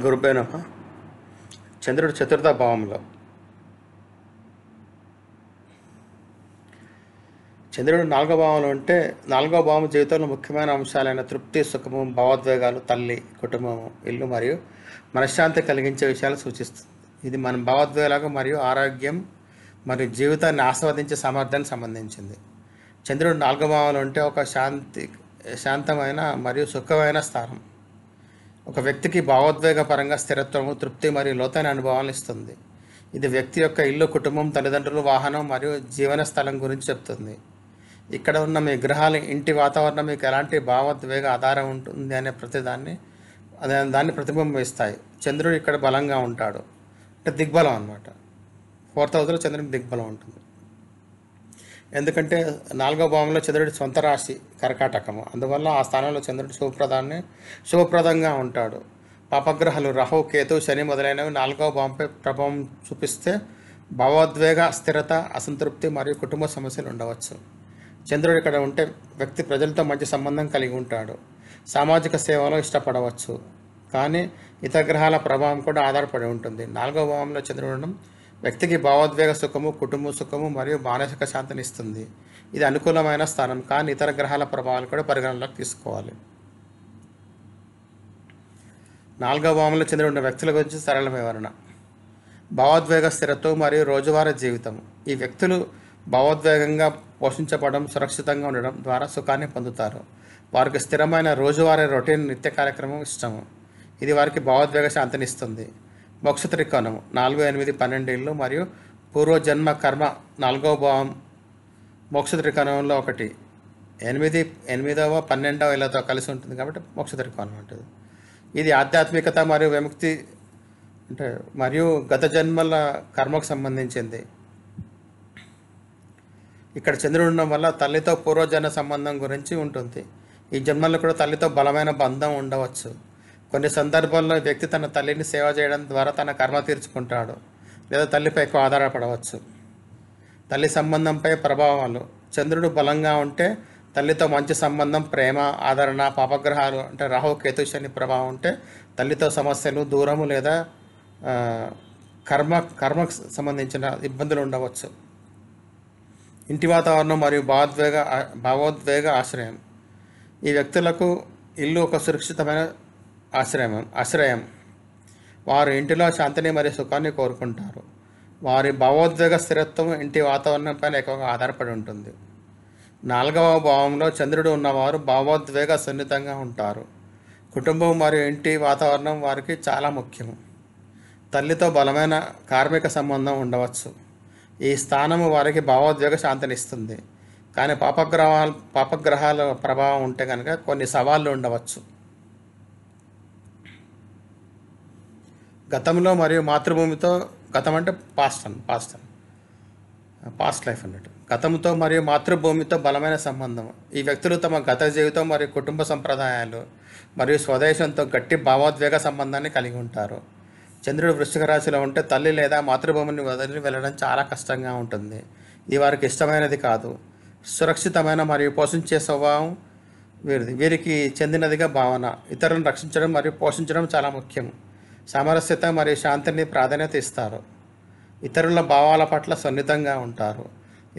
గురుపే నమః. చంద్రుడు చతుర్థ భావంలో. చంద్రుడు నాలుగో భావంలో ఉంటే నాలుగో భావం జీవితంలో ముఖ్యమైన అంశాలైన తృప్తి, సుఖము, భావోద్వేగాలు, తల్లి, కుటుంబము, ఇల్లు మరియు మనశ్శాంతి కలిగించే విషయాలు సూచిస్తుంది. ఇది మన భావోద్వేగాలకు మరియు ఆరోగ్యం మరియు జీవితాన్ని ఆస్వాదించే సామర్థ్యానికి సంబంధించింది. చంద్రుడు నాలుగో భావంలో ఉంటే ఒక శాంతమైన మరియు సుఖమైన స్థానం. ఒక వ్యక్తికి భావోద్వేగపరంగా స్థిరత్వము, తృప్తి మరియు లోతైన అనుభవాలను ఇస్తుంది. ఇది వ్యక్తి యొక్క ఇల్లు, కుటుంబం, తల్లిదండ్రులు, వాహనం మరియు జీవన స్థలం గురించి చెప్తుంది. ఇక్కడ ఉన్న మీ గ్రహాలు, ఇంటి వాతావరణం మీకు ఎలాంటి భావోద్వేగ ఆధారం ఉంటుంది అనే దాన్ని ప్రతిబింబిస్తాయి. చంద్రుడు ఇక్కడ బలంగా ఉంటాడు అంటే దిగ్బలం అన్నమాట. 4th హౌస్లో చంద్రుడికి దిగ్బలం ఉంటుంది. ఎందుకంటే నాలుగో భావంలో చంద్రుడి సొంత రాశి కర్కాటకము. అందువల్ల ఆ స్థానంలో చంద్రుడు శుభప్రదంగా ఉంటాడు. పాపగ్రహాలు రాహు, కేతు, శని మొదలైనవి నాలుగవ భావంపై ప్రభావం చూపిస్తే భావోద్వేగ, స్థిరత, అసంతృప్తి మరియు కుటుంబ సమస్యలు ఉండవచ్చు. చంద్రుడు ఇక్కడ ఉంటే వ్యక్తి ప్రజలతో మంచి సంబంధం కలిగి ఉంటాడు. సామాజిక సేవలో ఇష్టపడవచ్చు. కానీ ఇతర గ్రహాల ప్రభావం కూడా ఆధారపడి ఉంటుంది. నాలుగవ భావంలో చంద్రుడు ఉండడం వ్యక్తికి భావోద్వేగ సుఖము, కుటుంబ సుఖము మరియు మానసిక శాంతిని ఇస్తుంది. ఇది అనుకూలమైన స్థానం, కానీ ఇతర గ్రహాల ప్రభావాలు కూడా పరిగణనలోకి తీసుకోవాలి. నాలుగవ భావంలో చంద్రుడు ఉన్న వ్యక్తుల గురించి సరళ వివరణ. భావోద్వేగ స్థిరత్వం మరియు రోజువారీ జీవితం. ఈ వ్యక్తులు భావోద్వేగంగా పోషించబడడం, సురక్షితంగా ఉండడం ద్వారా సుఖాన్ని పొందుతారు. వారికి స్థిరమైన రోజువారీ రొటీన్, నిత్య కార్యక్రమం ఇష్టము. ఇది వారికి భావోద్వేగ శాంతిని ఇస్తుంది. మోక్ష త్రికోణము 4, 8, 12 ఇళ్ళు మరియు పూర్వజన్మ కర్మ 4వ భావం మోక్ష త్రికోణంలో 1, 8, 8వ 12వ ఇళ్ళతో కలిసి ఉంటుంది కాబట్టి మోక్ష త్రికోణం ఉంటుంది. ఇది ఆధ్యాత్మికత మరియు విముక్తి మరియు గత జన్మల కర్మకు సంబంధించింది. ఇక్కడ చంద్రుడు ఉండడం వల్ల తల్లితో పూర్వజన్మ సంబంధం గురించి ఉంటుంది. ఈ జన్మల్లో కూడా తల్లితో బలమైన బంధం ఉండవచ్చు. కొన్ని సందర్భాల్లో వ్యక్తి తన తల్లిని సేవ చేయడం ద్వారా తన కర్మ తీర్చుకుంటాడు లేదా తల్లిపై ఎక్కువ ఆధారపడవచ్చు. తల్లి సంబంధంపై ప్రభావాలు. చంద్రుడు బలంగా ఉంటే తల్లితో మంచి సంబంధం, ప్రేమ, ఆదరణ. పాపగ్రహాలు రాహు, కేతు, శని ప్రభావం ఉంటే తల్లితో సమస్యలు, దూరము లేదా కర్మకు సంబంధించిన ఇబ్బందులు ఉండవచ్చు. ఇంటి వాతావరణం మరియు భావోద్వేగ ఆశ్రయం. ఈ వ్యక్తులకు ఇల్లు ఒక సురక్షితమైన ఆశ్రయం. వారు ఇంటిలో శాంతిని మరియు సుఖాన్ని కోరుకుంటారు. వారి భావోద్వేగ స్థిరత్వం ఇంటి వాతావరణంపై ఎక్కువగా ఆధారపడి ఉంటుంది. 4వ భావంలో చంద్రుడు ఉన్నవారు భావోద్వేగ సున్నితంగా ఉంటారు. కుటుంబం మరియు ఇంటి వాతావరణం వారికి చాలా ముఖ్యము. తల్లితో బలమైన కార్మిక సంబంధం ఉండవచ్చు. ఈ స్థానము వారికి భావోద్వేగ శాంతినిస్తుంది. కానీ పాపగ్రహాల ప్రభావం ఉంటే కనుక కొన్ని సవాళ్ళు ఉండవచ్చు. గతంలో మరియు మాతృభూమితో, గతం అంటే పాస్ట్ లైఫ్ అన్నట్టు. గతంతో మరియు మాతృభూమితో బలమైన సంబంధం. ఈ వ్యక్తులు తమ గత జీవితం మరియు కుటుంబ సంప్రదాయాలు మరియు స్వదేశంతో గట్టి భావోద్వేగ సంబంధాన్ని కలిగి ఉంటారు. చంద్రుడు వృశ్చిక రాశిలో ఉంటే తల్లి లేదా మాతృభూమిని వదిలి వెళ్ళడం చాలా కష్టంగా ఉంటుంది. ఇది వారికి ఇష్టమైనది కాదు. సురక్షితమైన మరియు పోషించే స్వభావం వీరికి చెందినదిగా భావన. ఇతరులను రక్షించడం మరియు పోషించడం చాలా ముఖ్యం. సామరస్యత మరియు శాంతిని ప్రాధాన్యత ఇస్తారు. ఇతరుల భావాల పట్ల సున్నితంగా ఉంటారు.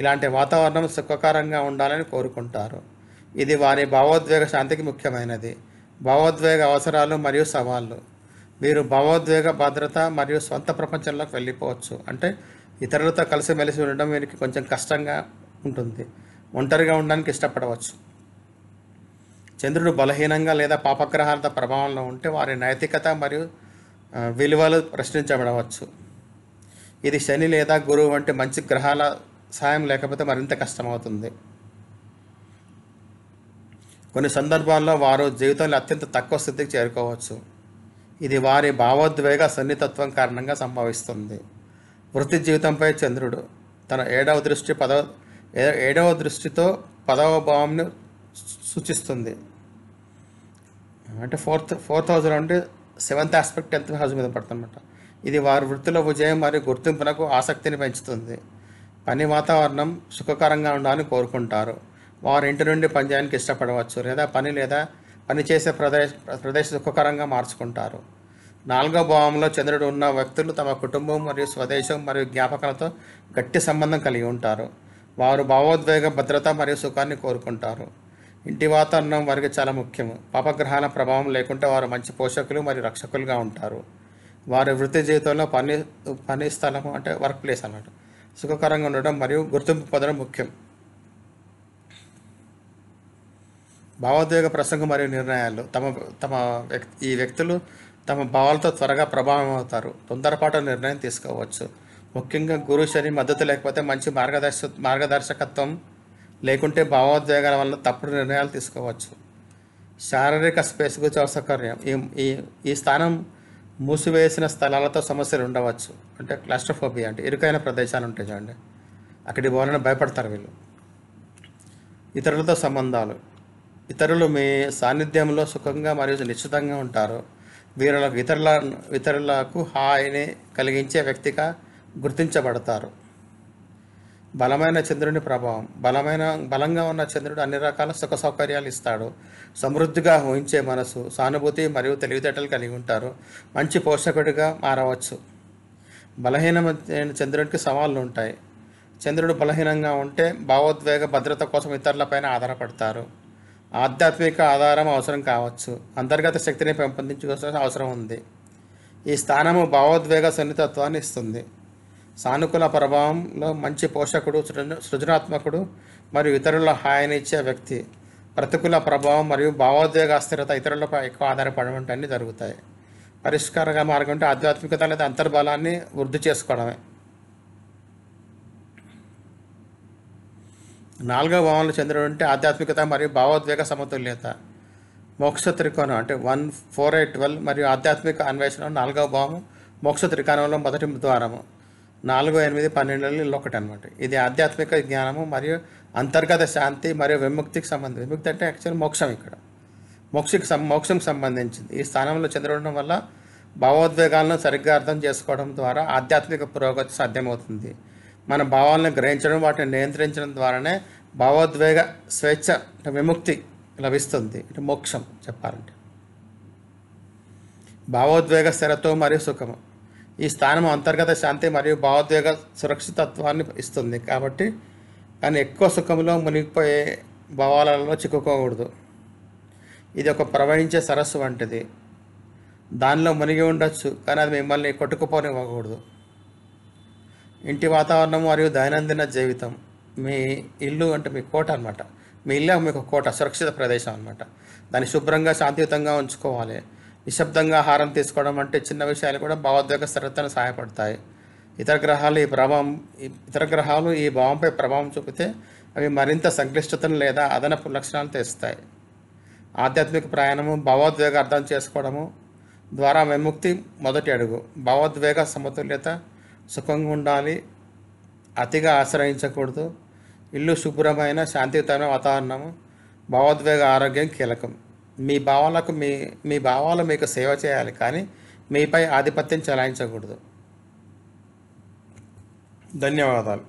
ఇలాంటి వాతావరణం సుఖకరంగా ఉండాలని కోరుకుంటారు. ఇది వారి భావోద్వేగ శాంతికి ముఖ్యమైనది. భావోద్వేగ అవసరాలు మరియు సవాళ్ళు. వీరు భావోద్వేగ భద్రత మరియు స్వంత ప్రపంచంలోకి వెళ్ళిపోవచ్చు. అంటే ఇతరులతో కలిసిమెలిసి ఉండడం వీరికి కొంచెం కష్టంగా ఉంటుంది. ఒంటరిగా ఉండడానికి ఇష్టపడవచ్చు. చంద్రుడు బలహీనంగా లేదా పాపగ్రహాలతో ప్రభావంలో ఉంటే వారి నైతికత మరియు విలువలు ప్రశ్నించబడవచ్చు. ఇది శని లేదా గురువు వంటి మంచి గ్రహాల సాయం లేకపోతే మరింత కష్టమవుతుంది. కొన్ని సందర్భాల్లో వారు జీవితంలో అత్యంత తక్కువ స్థితికి చేరుకోవచ్చు. ఇది వారి భావోద్వేగ సున్నితత్వం కారణంగా సంభవిస్తుంది. వృత్తి జీవితంపై చంద్రుడు తన 7వ దృష్టితో 10వ భావంని సూచిస్తుంది. అంటే ఫోర్త్ హౌస్ నుండి 7th ఆస్పెక్ట్ 10th హౌస్ మీద పడుతుందన్నమాట. ఇది వారి వృత్తిలో విజయం మరియు గుర్తింపునకు ఆసక్తిని పెంచుతుంది. పని వాతావరణం సుఖకరంగా ఉండాలని కోరుకుంటారు. వారు ఇంటి నుండి పనిచేయడానికి ఇష్టపడవచ్చు లేదా పని చేసే ప్రదేశ సుఖకరంగా మార్చుకుంటారు. 4వ భావంలో చంద్రుడు ఉన్న వ్యక్తులు తమ కుటుంబం మరియు స్వదేశం మరియు జ్ఞాపకాలతో గట్టి సంబంధం కలిగి ఉంటారు. వారు భావోద్వేగ భద్రత మరియు సుఖాన్ని కోరుకుంటారు. ఇంటి వాతావరణం వారికి చాలా ముఖ్యము. పాపగ్రహాల ప్రభావం లేకుంటే వారు మంచి పోషకులు మరియు రక్షకులుగా ఉంటారు. వారి వృత్తి జీవితంలో పని స్థలము అంటే వర్క్ ప్లేస్ అన్నట్టు సుఖకరంగా ఉండడం మరియు గుర్తింపు పొందడం ముఖ్యం. భావోద్వేగ ప్రసంగం మరియు నిర్ణయాలు తమ తమ ఈ వ్యక్తులు తమ భావాలతో త్వరగా ప్రభావం అవుతారు. తొందరపాటు నిర్ణయం తీసుకోవచ్చు. ముఖ్యంగా గురు శని మద్దతు లేకపోతే మంచి మార్గదర్శకత్వం లేకుంటే భావోద్వేగాల వల్ల తప్పుడు నిర్ణయాలు తీసుకోవచ్చు. శారీరక స్పేస్ గురించి అసౌకర్యం. ఈ ఈ స్థానం మూసివేసిన స్థలాలతో సమస్యలు ఉండవచ్చు. అంటే క్లాస్ట్రోఫోబియా అంటే ఇరుకైన ప్రదేశాలు ఉంటాయి చూడండి, అక్కడికి పోవాలని భయపడతారు వీళ్ళు. ఇతరులతో సంబంధాలు. ఇతరులు మీ సాన్నిధ్యంలో సుఖంగా మరియు నిశ్చితంగా ఉంటారు. వీరులకు ఇతరులకు హాయిని కలిగించే వ్యక్తిగా గుర్తించబడతారు. బలమైన చంద్రుని ప్రభావం. బలంగా ఉన్న చంద్రుడు అన్ని రకాల సుఖ సౌకర్యాలు ఇస్తాడు. సమృద్ధిగా ఊహించే మనసు, సానుభూతి మరియు తెలివితేటలు కలిగి ఉంటారు. మంచి పోషకుడిగా మారవచ్చు. బలహీనమైన చంద్రునికి సవాళ్ళు ఉంటాయి. చంద్రుడు బలహీనంగా ఉంటే భావోద్వేగ భద్రత కోసం ఇతరులపైన ఆధారపడతారు. ఆధ్యాత్మిక ఆధారం అవసరం కావచ్చు. అంతర్గత శక్తిని పెంపొందించుకోవాల్సిన అవసరం ఉంది. ఈ స్థానము భావోద్వేగ సున్నితత్వాన్ని ఇస్తుంది. సానుకూల ప్రభావంలో మంచి పోషకుడు, సృజనాత్మకుడు మరియు ఇతరుల హాయిని ఇచ్చే వ్యక్తి. ప్రతికూల ప్రభావం మరియు భావోద్వేగ అస్థిరత ఇతరులపై ఎక్కువ ఆధారపడడం అన్నీ జరుగుతాయి. పరిష్కార మార్గం అంటే ఆధ్యాత్మికత లేదా అంతర్బలాన్ని వృద్ధి చేసుకోవడమే. 4వ భావంలో చంద్రుడు అంటే ఆధ్యాత్మికత మరియు భావోద్వేగ సమతుల్యత. మోక్ష త్రికోణం అంటే 1, 4, 8, 12 మరియు ఆధ్యాత్మిక అన్వేషణ 4వ భావం మోక్ష త్రికోణంలో మొదటి ద్వారము. 4, 8, 12 ఒకటి అనమాట. ఇది ఆధ్యాత్మిక జ్ఞానము మరియు అంతర్గత శాంతి మరియు విముక్తికి సంబంధించి. విముక్తి అంటే యాక్చువల్ మోక్షం. ఇక్కడ మోక్షం సంబంధించింది. ఈ స్థానంలో చంద్రుడు ఉండడం వల్ల భావోద్వేగాలను సరిగ్గా అర్థం చేసుకోవడం ద్వారా ఆధ్యాత్మిక పురోగతి సాధ్యమవుతుంది. మన భావాలను గ్రహించడం, వాటిని నియంత్రించడం ద్వారానే భావోద్వేగ స్వేచ్ఛ విముక్తి లభిస్తుంది. ఇటు మోక్షం చెప్పాలంటే. భావోద్వేగ స్థిరత్వం మరియు సుఖము. ఈ స్థానం అంతర్గత శాంతి మరియు భావోద్వేగ సురక్షితత్వాన్ని ఇస్తుంది. కానీ ఎక్కువ సుఖంలో మునిగిపోయే భావాలలో చిక్కుకోకూడదు. ఇది ఒక ప్రవహించే సరస్సు వంటిది. దానిలో మునిగి ఉండొచ్చు, కానీ అది మిమ్మల్ని కొట్టుకుపోనివ్వకూడదు. ఇంటి వాతావరణం మరియు దైనందిన జీవితం. మీ ఇల్లు అంటే మీ కోట అనమాట. మీ ఇల్లు మీకు కోట, సురక్షిత ప్రదేశం అనమాట. దాన్ని శుభ్రంగా శాంతియుతంగా ఉంచుకోవాలి. నిశ్శబ్దంగా ఆహారం తీసుకోవడం అంటే చిన్న విషయాలు కూడా భావోద్వేగ స్థిరతను సహాయపడతాయి. ఇతర గ్రహాలు ఈ భావంపై ప్రభావం చూపితే అవి మరింత సంక్లిష్టతను లేదా అదనపు లక్షణాలు తెస్తాయి. ఆధ్యాత్మిక ప్రయాణము భావోద్వేగ అర్థం చేసుకోవడము ద్వారా విముక్తి మొదటి అడుగు. భావోద్వేగ సమతుల్యత. సుఖంగా ఉండాలి, అతిగా ఆశ్రయించకూడదు. ఇల్లు శుభ్రమైన శాంతియుతమైన వాతావరణము. భావోద్వేగ ఆరోగ్యం కీలకం. మీ భావాలు మీకు సేవ చేయాలి, కానీ మీపై ఆధిపత్యం చెలాయించకూడదు. ధన్యవాదాలు.